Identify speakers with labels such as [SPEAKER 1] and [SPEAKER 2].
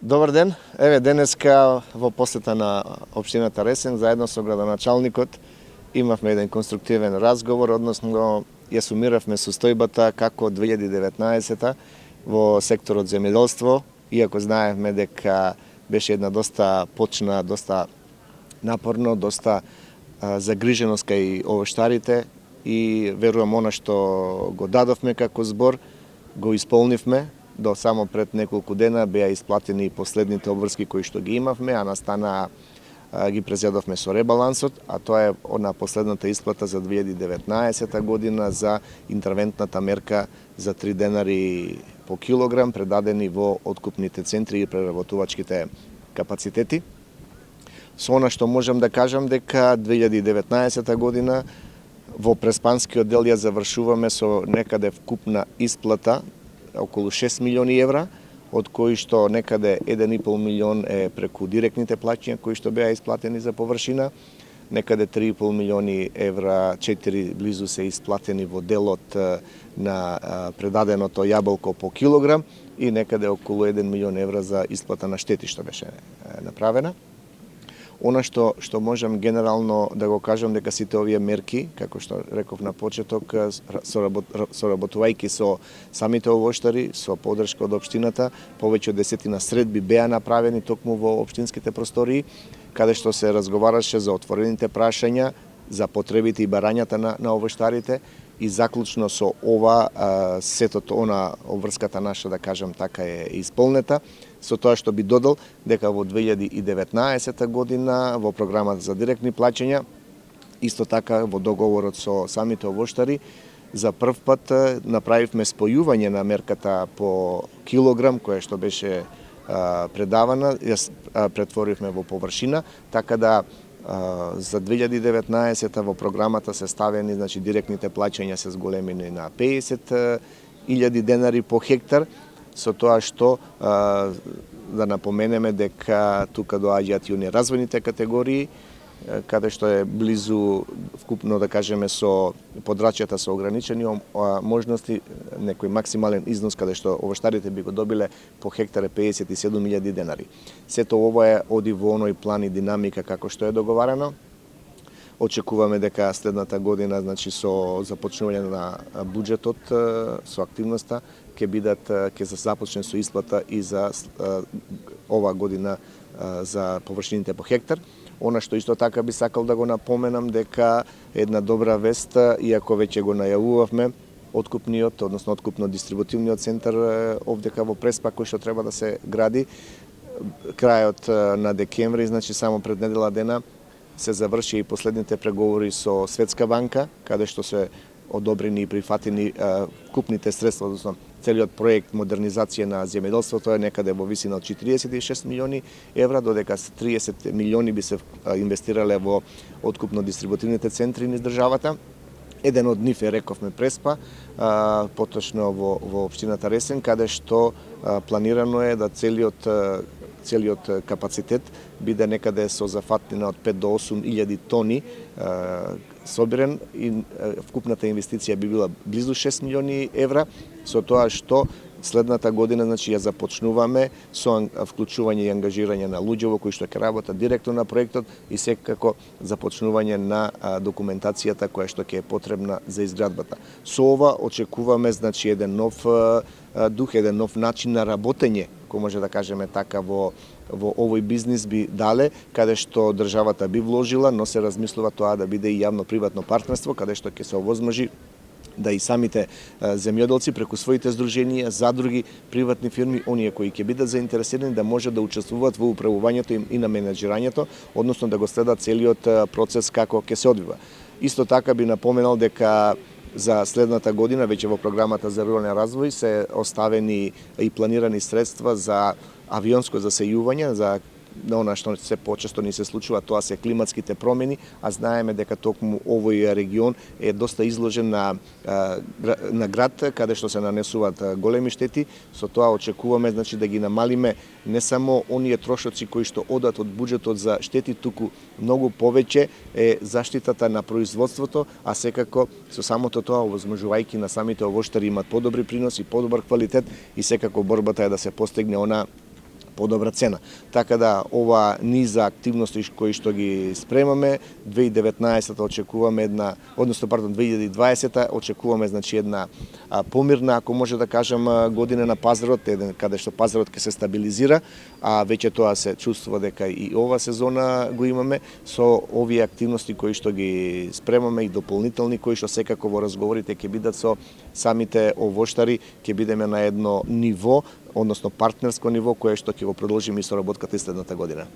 [SPEAKER 1] Добар ден. Еве денеска во посета на општината Ресен заедно со градоначалникот имавме еден конструктивен разговор, односно ја сумиравме состојбата како 2019 во секторот земјоделство, иако знаевме дека беше една доста почна, доста напорно, доста загриженост кај овоштарите и верувам она што го дадовме како збор, го исполнивме. До само пред неколку дена беа исплатени последните обврски кои што ги имавме, а настана ги презедовме со ребалансот, а тоа е на последната исплата за 2019 година за интервентната мерка за 3 денари по килограм предадени во откупните центри и преработувачките капацитети. Со она што можам да кажам дека 2019 година во Преспанскиот дел ја завршуваме со некаде вкупна исплата околу 6 милиони евра, од кои што некаде 1,5 милион е преку директните плаќања кои што беа исплатени за површина, некаде 3,5 милиони евра, 4 близу се исплатени во делот на предаденото јаболко по килограм и некаде околу 1 милион евра за исплата на штети што беше направена. Она што можам генерално да го кажам дека сите овие мерки, како што реков на почеток, соработувајќи со самите овоштари, со поддршка од општината, повеќе од 10 средби беа направени токму во општинските простории, каде што се разговараше за отворените прашања, за потребите и барањата на овоштарите и заклучно со ова сетото она обврската наша, да кажам така, е исполнета. Со тоа што би додал дека во 2019 година во програмата за директни плаќања, исто така во договорот со самите овоштари, за прв пат направивме спојување на мерката по килограм која што беше предавана, ја претворивме во површина, така да за 2019 во програмата се ставени, значи директните плаќања се зголемени на 50.000 денари по хектар, со тоа што да напоменеме дека тука доаѓаат и оние развојните категории, каде што е близу вкупно, да кажеме, со подрачјата со ограничени можности, некој максимален износ каде што овоштарите би го добиле по хектар 57.000 денари. Сето ова оди во оној план и динамика како што е договарано. Очекуваме дека следната година, значи со започнување на буџетот, со активноста, ќе се започне со исплата и за ова година за површините по хектар. Она што исто така би сакал да го напоменам дека една добра вест, иако веќе го најавувавме, откупниот, односно откупно-дистрибутивниот центар овдека во Преспа, кој што треба да се гради, крајот на декември, значи само пред недела дена, се заврши и последните преговори со Светска банка, каде што се одобрени и прифатени купните средства, односно целиот проект модернизација на земјоделството е некаде во висина од 46 милиони евра, додека 30 милиони би се инвестирале во откупно-дистрибутивните центри низ државата. Еден од нив е, рековме, Преспа, поточно во општината Ресен, каде што планирано е да целиот капацитет биде некаде со зафатнина од 5 до 8.000 тони собирен и вкупната инвестиција би била близу 6 милиони евра, со тоа што следната година, значи, ја започнуваме со вклучување и ангажирање на луѓе кои што ќе работат директно на проектот и секако започнување на документацијата која што ќе е потребна за изградбата. Со ова очекуваме, значи, еден нов дух, еден нов начин на работење, кој може да кажеме така, во овој бизнис би дале, каде што државата би вложила, но се размислува тоа да биде и јавно-приватно партнерство, каде што ќе се овозможи да и самите земјоделци преку своите здруженија, задруги, приватни фирми, оние кои ќе бидат заинтересирани да може да учествуваат во управувањето и на менеџирањето, односно да го следат целиот процес како ќе се одвива. Исто така би напоменал дека за следната година, веќе во програмата за рурален развој, се оставени и планирани средства за авионско засејување, за она што се почесто ни се случува, тоа се климатските промени, а знаеме дека токму овој регион е доста изложен на град, каде што се нанесуваат големи штети. Со тоа очекуваме, значи, да ги намалиме не само оние трошоци кои што одат од буџетот за штети, туку многу повеќе е заштитата на производството, а секако со самото тоа овозможувајќи на самите овоштари имат подобри приноси, подобар квалитет и секако борбата е да се постигне она подобра цена. Така да ова низа активности кои што ги спремаме 2019 очекуваме една, односно пардон 2020 очекуваме значи една помирна, ако може да кажам, година на пазарот, каде што пазарот ќе се стабилизира, а веќе тоа се чувствува дека и ова сезона го имаме со овие активности кои што ги спремаме и дополнителни кои што секако во разговорите ќе бидат со самите овоштари, ќе бидеме на едно ниво, односно партнерско ниво, кое што ќе го продолжиме и соработката и следната година.